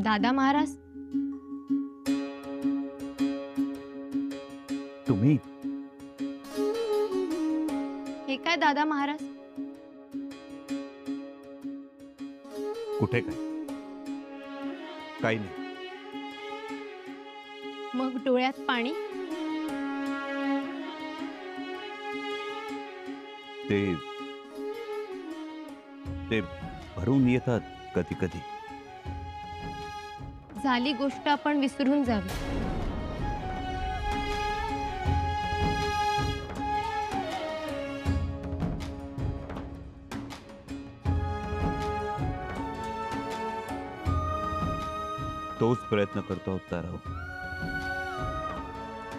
दादा महाराज, तुम्ही हे काय दादा महाराज? कुठे काय? काही नाही. मग डोळ्यात पाणी? ते ते भरून येतात कधी कधी. झाली गोष्ट आपण विसरून जावी. तोच प्रयत्न करतो आहोत ताराव.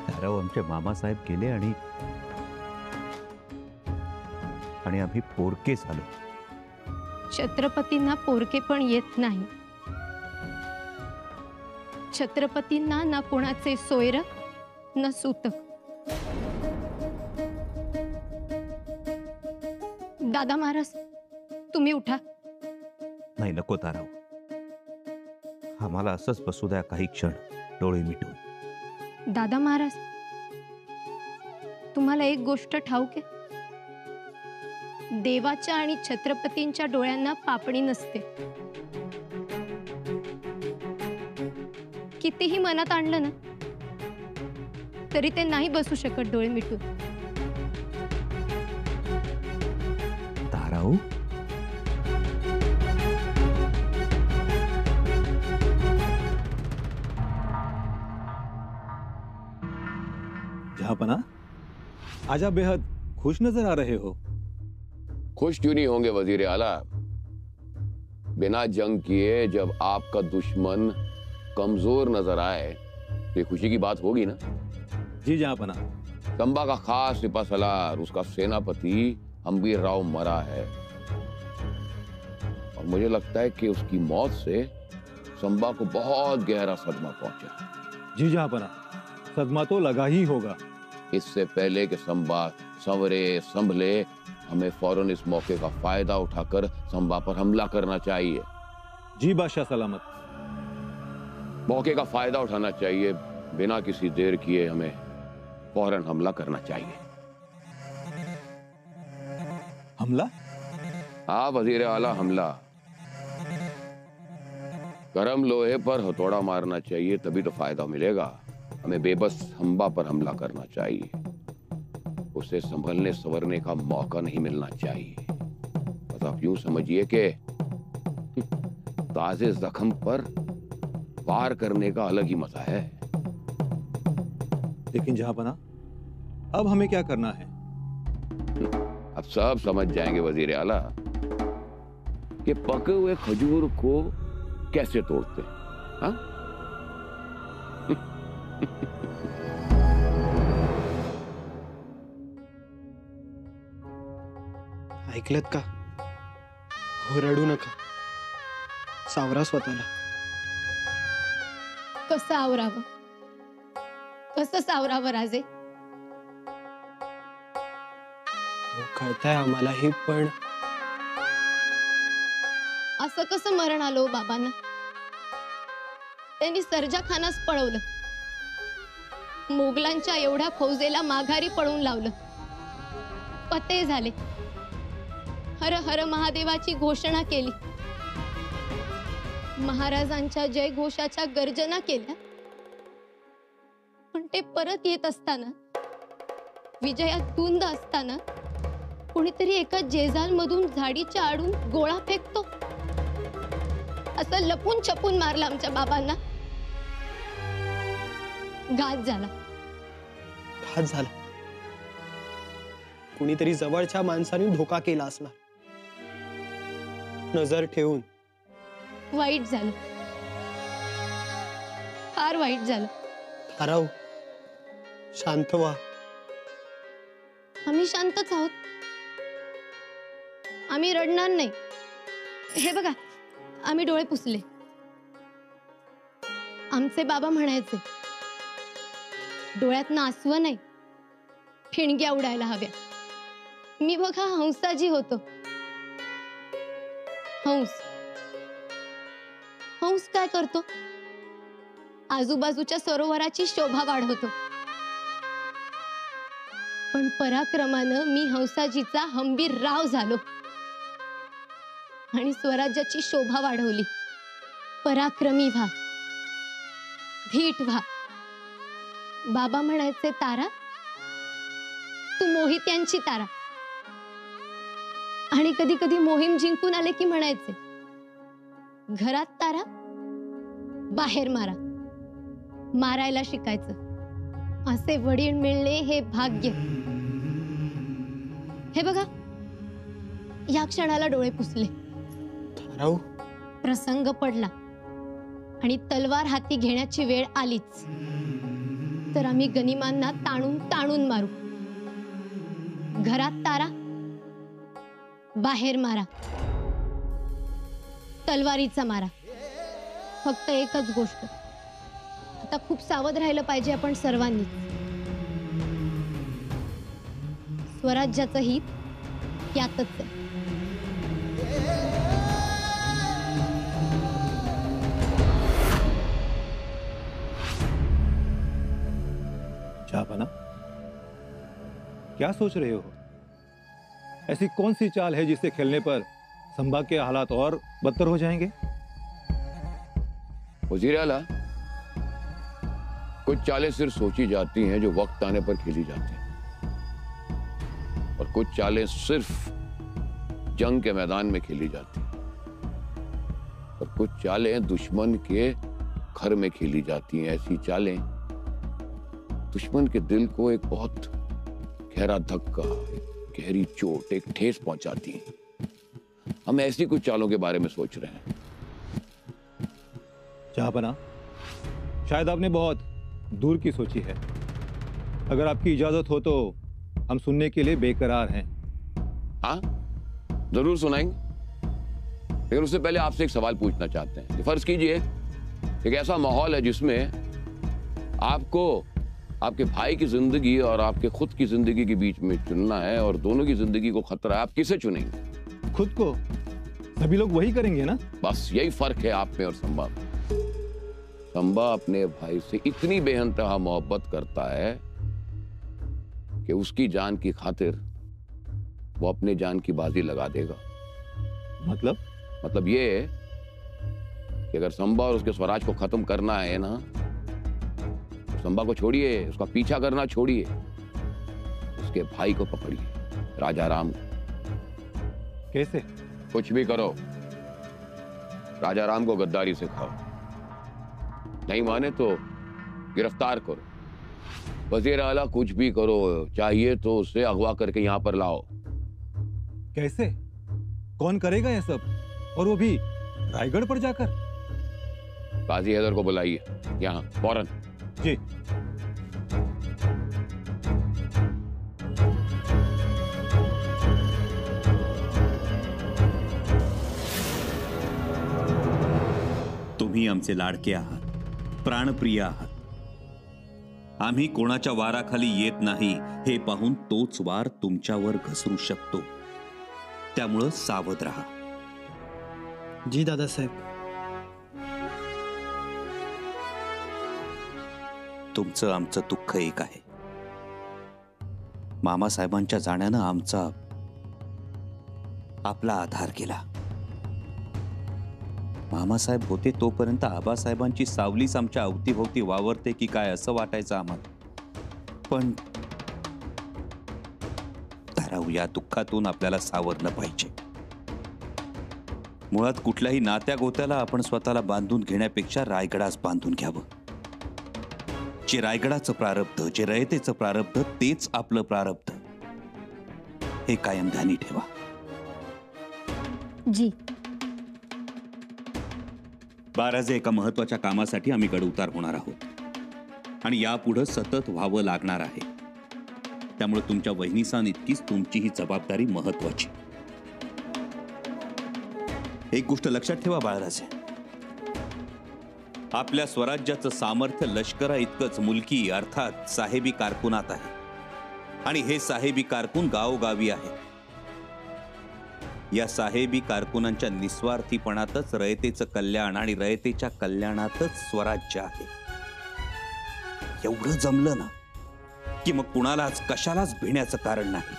ताराव, आमचे मामासाहेब गेले आणि आम्ही पोरके झालो. छत्रपतींना पोरके पण येत नाही. छत्रपतींना ना कोणाचे सोयरक न सूतक. दादा महाराज, तुम्ही उठा. नाही, नको ताराव. आम्हाला असंच बसू द्या काही क्षण डोळे मिटून. दादा महाराज, तुम्हाला एक गोष्ट ठाऊक आहे? देवाच्या आणि छत्रपतींच्या डोळ्यांना पापणी नसते. कितीही मनात आणलं ना तरी ते नाही बसू शकत डोळे मिटून. ताराव, जहांपना, आज आप बेहद खुश नजर आ रहे हो। खुश क्यों नहीं होंगे वजीर आला? बिना जंग किए जब आपका दुश्मन कमजोर नजर आए तो खुशी की बात होगी ना। जी जहांपना। चंबा का खास सिपा सलार, उसका सेनापति हम्बीर राव मरा है और मुझे लगता है कि उसकी मौत से चंबा को बहुत गहरा सदमा पहुंचा। जी जहांपना, सदमा तो लगा ही होगा। इससे पहले कि संबा संवरे संभले, हमें फौरन इस मौके का फायदा उठाकर संबा पर हमला करना चाहिए। जी बादशाह सलामत। मौके का फायदा उठाना चाहिए, बिना किसी देर किए हमें फौरन हमला करना चाहिए। हमला? हाँ वजीर आला, हमला। गरम लोहे पर हथौड़ा मारना चाहिए, तभी तो फायदा मिलेगा। हमें बेबस संबा पर हमला करना चाहिए, उसे संभलने संवरने का मौका नहीं मिलना चाहिए। बस आप यूं समझिए कि ताजे जख्म पर वार करने का अलग ही मजा है। लेकिन जहांपना, अब हमें क्या करना है? अब सब समझ जाएंगे वजीर आला कि पके हुए खजूर को कैसे तोड़ते हैं। हाँ? ऐकलत का? हो, रडू नका, सावरा स्वतःला। कसं आवरावं, कसं सावरावं राजे? हो, कळतंय आम्हालाही, पण असं कसं मरण आलो बाबांना? त्यांनी सर्जा खानास पळवलं, मोगलांच्या एवढ्या फौजेला माघारी पळवून लावलं, पते झाले, हर हर महादेवाची घोषणा केली, महाराजांच्या जय घोषाच्या गर्जना केल्या, पण ते परत येत असताना, विजयात धुंद असताना, कोणीतरी एका जेजाल मधून झाडीच्या आडून गोळा फेकतो, असं लपून छपून मारलं आमच्या बाबांना. घात झाला. घात झाला. कुणीतरी जवळच्या माणसाने धोका केला असणार, नजर ठेवून. वाईट झालं, फार वाईट झालं. ताराव, शांत व्हा. आम्ही शांतच आहोत, आम्ही रडणार नाही. हे बघा, आम्ही डोळे पुसले. आमचे बाबा म्हणायचे, डोळ्यात आसवं नाही, ठिणग्या उडायला हव्या. मी बघा हंसाजी होतो, हंस हंस काय करतो? आजूबाजूच्या सरोवराची शोभा वाढवतो. पण पराक्रमानं मी हंसाजीचा हंबीर राव झालो आणि स्वराज्याची शोभा वाढवली. पराक्रमी व्हा, धीट व्हा. बाबा म्हणायचे, तारा तू मोहित्यांची तारा. आणि कधी कधी मोहीम जिंकून आले की म्हणायचे, घरात तारा, बाहेर मारा. मारायला शिकायचं. असे वडील मिळणे हे भाग्य. हे बघा, या क्षणाला डोळे पुसले. ताराऊ, प्रसंग पडला आणि तलवार हाती घेण्याची वेळ आलीच तर आम्ही गनिमांना ताणून ताणून मारू. घरात तारा, बाहेर मारा. तलवारीचा मारा. फक्त एकच गोष्ट, आता खूप सावध राहिलं पाहिजे आपण सर्वांनी. स्वराज्याचं हित यातच आहे. जापाना, क्या सोच रहे हो? ऐसी कौन सी चाल है जिससे खेलने पर संभा के हालात और बदतर हो जाएंगे? वजीर आला, कुछ चालें सिर्फ सोची जाती हैं जो वक्त आने पर खेली जाती हैं, और कुछ चालें सिर्फ जंग के मैदान में खेली जाती हैं, और कुछ चालें दुश्मन के घर में खेली जाती हैं. ऐसी चालें दुश्मन के दिल को एक बहुत गहरा धक्का, एक गहरी चोट, एक ठेस पहुंचाती हैं. हम ऐसी कुछ चालों के बारे में सोच रहे हैं. जापाना, शायद आपने बहुत दूर की सोची है. अगर आपकी इजाजत हो तो हम सुनने के लिए बेकरार हैं. हाँ, जरूर सुनाएंगे, लेकिन उससे पहले आपसे एक सवाल पूछना चाहते हैं. फर्ज कीजिए एक ऐसा माहौल है जिसमें आपको आपके भाई की जिंदगी और आपके खुद की जिंदगी के बीच में चुनना है, और दोनों की जिंदगी को खतरा है. आप किसे चुनेंगे? खुद को. सभी लोग वही करेंगे ना. बस यही फर्क है आप में और संभा में. संभा अपने भाई से इतनी बेइंतहा मोहब्बत करता है कि उसकी जान की खातिर वो अपने जान की बाजी लगा देगा. मतलब ये है कि अगर संभा और उसके स्वराज को खत्म करना है ना, संभा को छोड़िए, उसका पीछा करना छोड़िए, उसके भाई को पकड़िए, राजा राम. कैसे? कुछ भी करो, राजा राम को गद्दारी सिखाओ. नहीं माने तो गिरफ्तार करो. वजीर आला, कुछ भी करो, चाहिए तो उसे अगवा करके यहां पर लाओ. कैसे? कौन करेगा ये सब, और वो भी रायगढ़ पर जाकर? काजी हैदर को बुलाइए यहाँ फौरन. जी. तुम्ही आमचे लाडके आहात, प्राणप्रिय आहात. आम्ही कोणाच्या वाराखाली येत नाही हे पाहून तोच वार तुमच्यावर घसरू शकतो. त्यामुळं सावध राहा. जी दादासाहेब. तुमचं आमचं दुःख एक आहे. मामासाहेबांच्या जाण्यानं आमचा आपला आधार गेला. मामासाहेब होते तोपर्यंत आबासाहेबांची सावलीच आमच्या अवतीभोवती वावरते की काय असं वाटायचं आम्हाला. पण ताराऊ, या दुःखातून आपल्याला सावरलं पाहिजे. मुळात कुठल्याही नात्या गोत्याला आपण स्वतःला बांधून घेण्यापेक्षा रायगडास बांधून घ्यावं. जे रायगडाचं प्रारब्ध, जे रयतेचं प्रारब्ध, तेच आपलं प्रारब्ध, हे कायम ध्यानी ठेवा. जी. बाराजे एका महत्वाच्या कामासाठी आम्ही गडउतार होणार आहोत आणि यापुढे सतत व्हावं लागणार आहे. त्यामुळे तुमच्या वहिनीसान इतकीच तुमची ही जबाबदारी महत्वाची. एक गोष्ट लक्षात ठेवा बाळराजे, आपल्या स्वराज्याचं सामर्थ्य लष्करा इतकंच मुलकी अर्थात साहेबी कारकुनात आहे. आणि हे साहेबी कारकून गावोगावी आहे. या साहेबी कारकुनांच्या निस्वार्थीपणातच रयतेचं कल्याण आणि रयतेच्या कल्याणातच स्वराज्य आहे. एवढं जमलं ना की मग कुणालाच कशालाच भिण्याचं कारण नाही.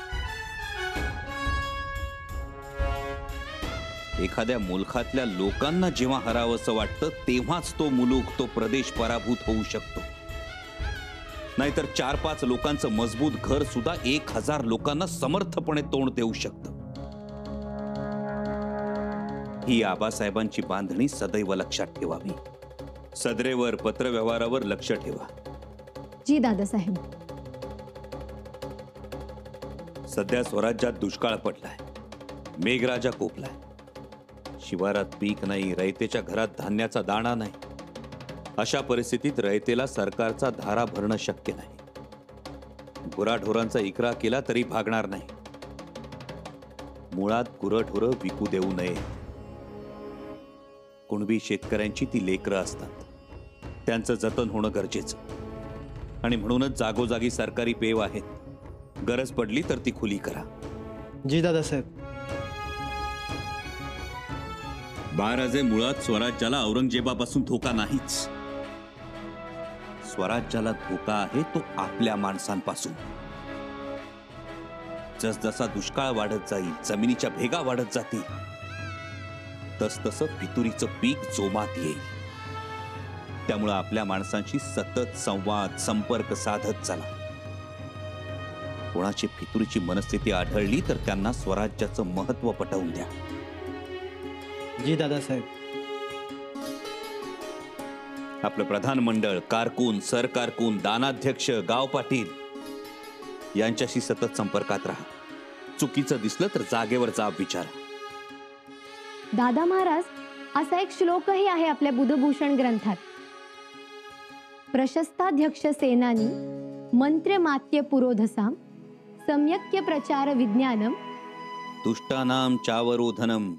एखाद्या मुलखातल्या लोकांना जेव्हा हरावंसं वाटतं तेव्हाच तो मुलूक, तो प्रदेश पराभूत होऊ शकतो. नाहीतर 4-5 लोकांचं मजबूत घर सुद्धा 1000 लोकांना समर्थपणे तोंड देऊ शकतं. ही आबासाहेबांची बांधणी सदैव लक्षात ठेवावी. सदरेवर, पत्रव्यवहारावर लक्ष ठेवा. जी दादासाहेब. सध्या स्वराज्यात दुष्काळ पडलाय, मेघराजा कोपलाय, शिवारात पीक नाही, रयतेच्या घरात धान्याचा दाणा नाही. अशा परिस्थितीत रयतेला सरकारचा धारा भरणं शक्य नाही. गुराढोरांचा इकरा केला तरी भागणार नाही. मुळात गुरढोरं विकू देऊ नये. कुणबी शेतकऱ्यांची ती लेकरं असतात, त्यांचं जतन होणं गरजेचं. आणि म्हणूनच जागोजागी सरकारी पेव आहेत. गरज पडली तर ती खुली करा. जी दादासाहेब. बाळराजे, मुळात स्वराज्याला औरंगजेबापासून धोका नाहीच. स्वराज्याला धोका आहे तो आपल्या माणसांपासून. जसजसा दुष्काळ वाढत जाईल, जमिनीच्या भेगा वाढत जातील, तसतसं फितुरीचं पीक जोमात येईल. त्यामुळे आपल्या माणसांशी सतत संवाद, संपर्क साधत चला. कोणाची फितुरीची मनस्थिती आढळली तर त्यांना स्वराज्याचं महत्व पटवून द्या. जी दादासाहेब. आपलं प्रधान मंडळ, कारकून, सरकारकून, दानाध्यक्ष, गाव पाटील यांच्याशी सतत संपर्कात राहा. चुकीचं दिसलं तर जागेवर जाब विचारा. दादा महाराज, असा एक श्लोकही आहे आपल्या बुधभूषण ग्रंथात. प्रशस्ताध्यक्ष सेनानी मंत्र्यमात्य पुरोधसाम सम्यक्य प्रचार विज्ञानम दुष्टानाम चावरोधनम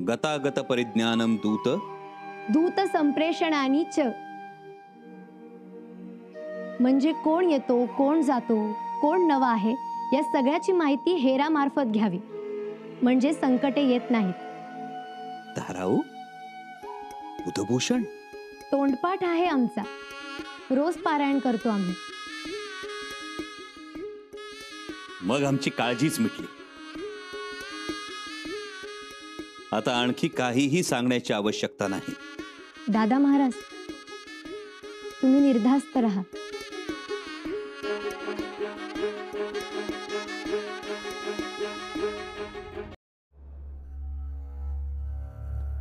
गतागत परिज्ञानम दूत दूत संप्रेषणानी च. म्हणजे कोण येतो, कोण जातो, कोण नवा आहे या सगळ्याची माहिती हेरामार्फत घ्यावी, म्हणजे संकटे येत नाहीत. धाराऊ, बुधभूषण तोंडपाठ आहे आमचा, रोज पारायण करतो आम्ही. मग आमची काळजीच मिटली. आता आणखी काहीही सांगण्याची आवश्यकता नाही. दादा महाराज, तुम्ही निर्धास्त राहा.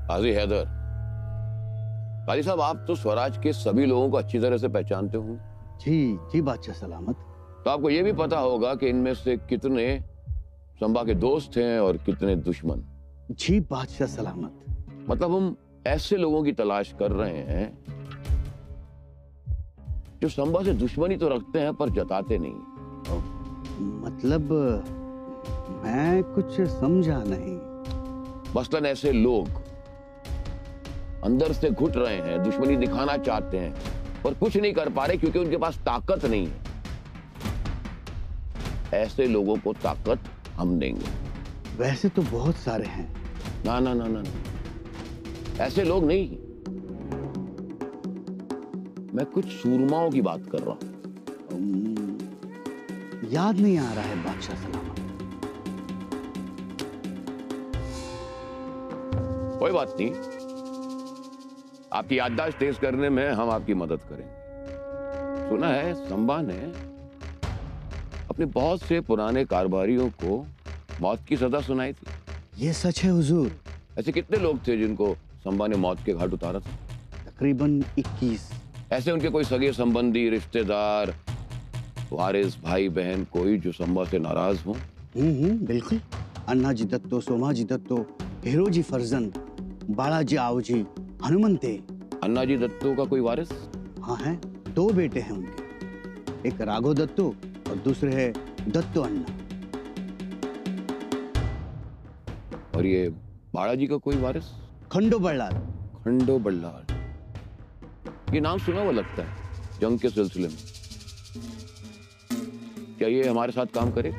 काजी हैदर, काजी साहब, आप तो स्वराज के सभी लोगों को अच्छी तरह से पहचानते होंगे। जी जी बादशाह सलामत। तो आपको यह भी पता होगा कि इनमें से कितने संबा के दोस्त हैं और कितने दुश्मन। जी बादशाह सलामत। मतलब हम ऐसे लोगों की तलाश कर रहे हैं जो संबा से दुश्मनी तो रखते हैं पर जताते नहीं। मतलब मैं कुछ समझा नहीं। मसलन ऐसे लोग अंदर से घुट रहे हैं, दुश्मनी दिखाना चाहते हैं पर कुछ नहीं कर पा रहे क्योंकि उनके पास ताकत नहीं है। ऐसे लोगों को ताकत हम देंगे। वैसे तो बहुत सारे हैं। ना ना ना ना, ना। ऐसे लोग नहीं, मैं कुछ सूरमाओं की बात कर रहा हूं। याद नहीं आ रहा है बादशाह सलामत। कोई बात नहीं, आपकी याददाश्त तेज करने में हम आपकी मदद करेंगे। सुना है संबा ने अपने बहुत से पुराने कारबारियों को मौत की सजा सुनाई थी। ये सच है हुजूर। ऐसे कितने लोग थे जिनको संबा ने मौत के घाट उतारा था? तकरीबन 21। ऐसे उनके कोई सगे संबंधी, रिश्तेदार, वारिस, भाई बहन कोई जो संबा से नाराज हो? बिल्कुल। अन्ना जी दत्तो, सोमा जी दत्तो, हीरो जी फर्जंद, बालाजी आवजी, हनुमंते। अन्ना जी दत्तो का कोई वारिस? हाँ है, 2 बेटे हैं उनके, एक राघव दत्तो और दूसरे है दत्तो अन्ना। और ये बालाजी का कोई वारिस? खंडो बल्लाल। खंडो बल्लाल, ये नाम सुना हुआ लगता है जंग के सिलसिले में। क्या ये हमारे साथ काम करे?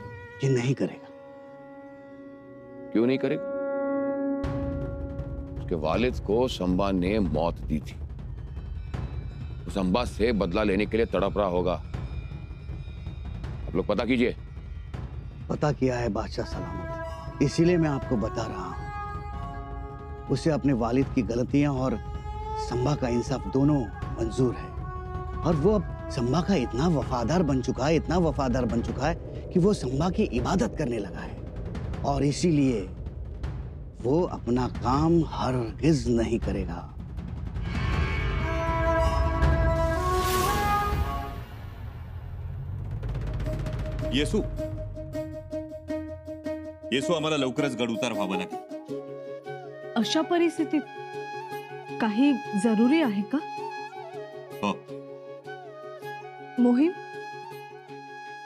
ये नहीं करेगा। क्यों नहीं करेगा? उसके वालिद को संबा ने मौत दी थी। उस संबा से बदला लेने के लिए तड़प रहा होगा। आप लोग पता कीजिए। पता किया है बादशाह सलामत, इसीलिए मैं आपको बता रहा हूं। उसे अपने वालिद की गलतियां और संबा का इंसाफ दोनों मंजूर है, और वो अब संबा का इतना वफादार बन चुका है, इतना वफादार बन चुका है कि वो संबा की इबादत करने लगा है, और इसीलिए वो अपना काम हरगिज नहीं करेगा। येसू, येसू, आम्हाला लवकरच गड उतार व्हावं लागेल। अशा परिस्थितीत काही जरुरी आहे का? हो, मोहीम?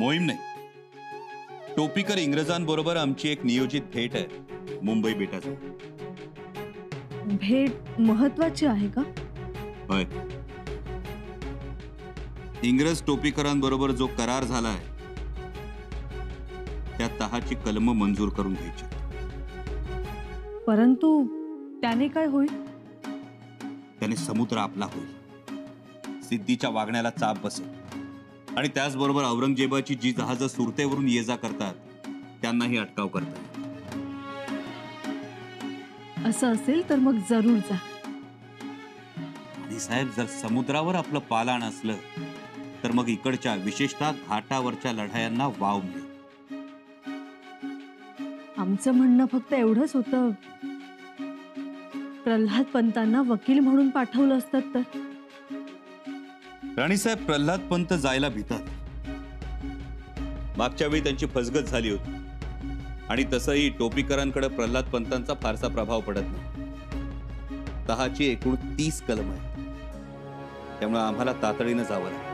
मोहीम नाही, टोपीकर इंग्रजांबरोबर आमची एक नियोजित भेट आहे मुंबई बेटाजवळ। भेट महत्वाची आहे का? होय, इंग्रज टोपीकरांबरोबर जो करार झाला आहे त्या तहाची कलम मंजूर करून घ्यायची। परंतु त्याने काय होईल? त्याने समुद्र आपला होईल, सिद्धीच्या वागण्याला चाप बसेल, आणि त्याचबरोबर औरंगजेबाची जी जहाजं सुरतेवरून ये जा करतात त्यांनाही अटकाव करतात। असं असेल तर मग जरूर जा। आणि साहेब, जर समुद्रावर आपलं पालाण असलं तर मग इकडच्या विशेषतः घाटावरच्या लढायांना वाव मिळेल। आमचं म्हणणं फक्त एवढंच होतं, प्रल्हाद पंतांना वकील म्हणून पाठवलं असतं तर। राणीसाहेब, प्रल्हाद पंत जायला भीतात। मागच्या वेळी त्यांची फसगत झाली होती, आणि तसंही टोपीकरांकडे प्रल्हाद पंतांचा फारसा प्रभाव पडत नाही। तहाची एकूण 30 कलम आहे, त्यामुळे आम्हाला तातडीनं जावं लागेल।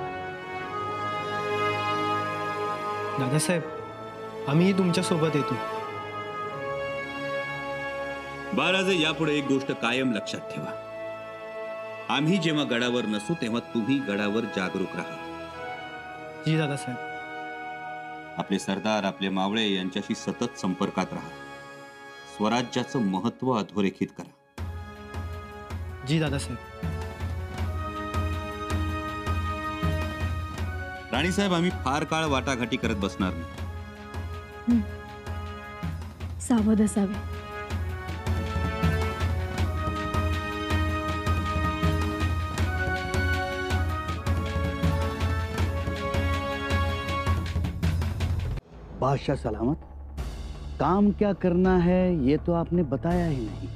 दादासाहेब, आम्ही तुमच्या सोबत येतो। बाळराजे, यापुढे एक गोष्ट कायम लक्षात ठेवा, आम्ही जेव्हा गडावर नसू तेव्हा तुम्ही गडावर जागरूक राहा। जी दादासाहेब। आपले सरदार, आपले मावळे यांच्याशी सतत संपर्कात राहा। स्वराज्याचं महत्त्व अधोरेखित करा। जी दादासाहेब। राणीसाहेब, आम्ही फार काळ वाटाघाटी करत बसणार नाही। सावध असावे। बादशाह सलामत, काम क्या करना है ये तो आपने बताया ही नहीं।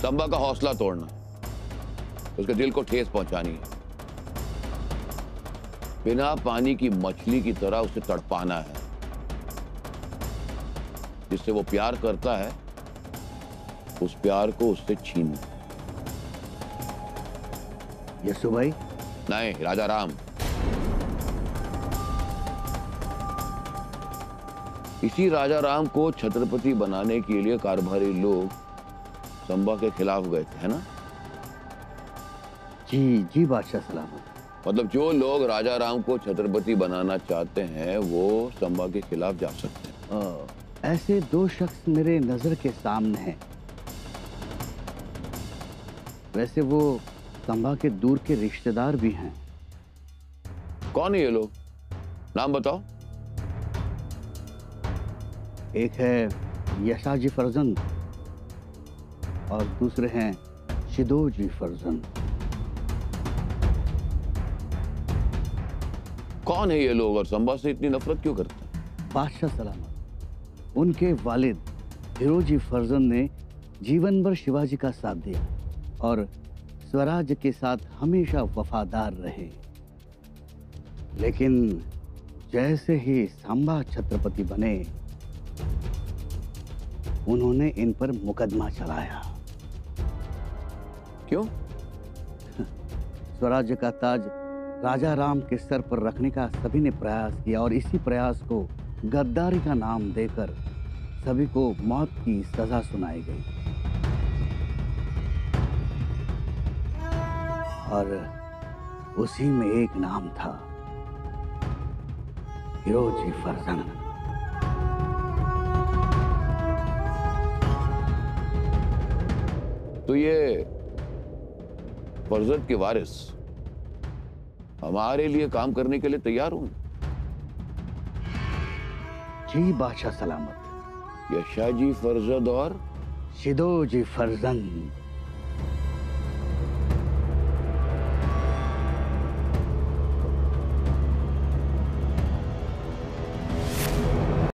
संबा का हौसला तोड़ना, उसके दिल को ठेस पहुंचानी है, बिना पानी की मछली की तरह उसे तड़पाना है। जिससे वो प्यार करता है उस प्यार को उससे छीनना। यसु भाई? नहीं, राजा राम। इसी राजा राम को छत्रपति बनाने के लिए कारभारी लोग संबा के खिलाफ गए थे, है ना? जी जी बादशाह सलामत। मतलब जो लोग राजा राम को छत्रपति बनाना चाहते हैं वो संबा के खिलाफ जा सकते हैं। ऐसे 2 शख्स मेरे नजर के सामने हैं। वैसे वो संबा के दूर के रिश्तेदार भी हैं। कौन है ये लोग? नाम बताओ। एक है यशाजी फर्जंद और दूसरे हैं शिदोजी फर्जंद। कौन है ये लोग और संबा से इतनी नफरत क्यों करते हैं? बादशाह सलामत, उनके वालिद हिरोजी फर्जंद ने जीवन भर शिवाजी का साथ दिया और स्वराज के साथ हमेशा वफादार रहे। लेकिन जैसे ही सांबा छत्रपति बने उन्होंने इन पर मुकदमा चलाया। क्यों? स्वराज्य का ताज राजा राम के सर पर रखने का सभी ने प्रयास किया और इसी प्रयास को गद्दारी का नाम देकर सभी को मौत की सजा सुनाई गई। और उसी में एक नाम था हिरोजी फर्जंद। तो ये फरजद के वारिस हमारे लिए काम करने के लिए तैयार हूं। जी बादशाह सलामत। यशाजी फरजद और शिदो जी फरजंद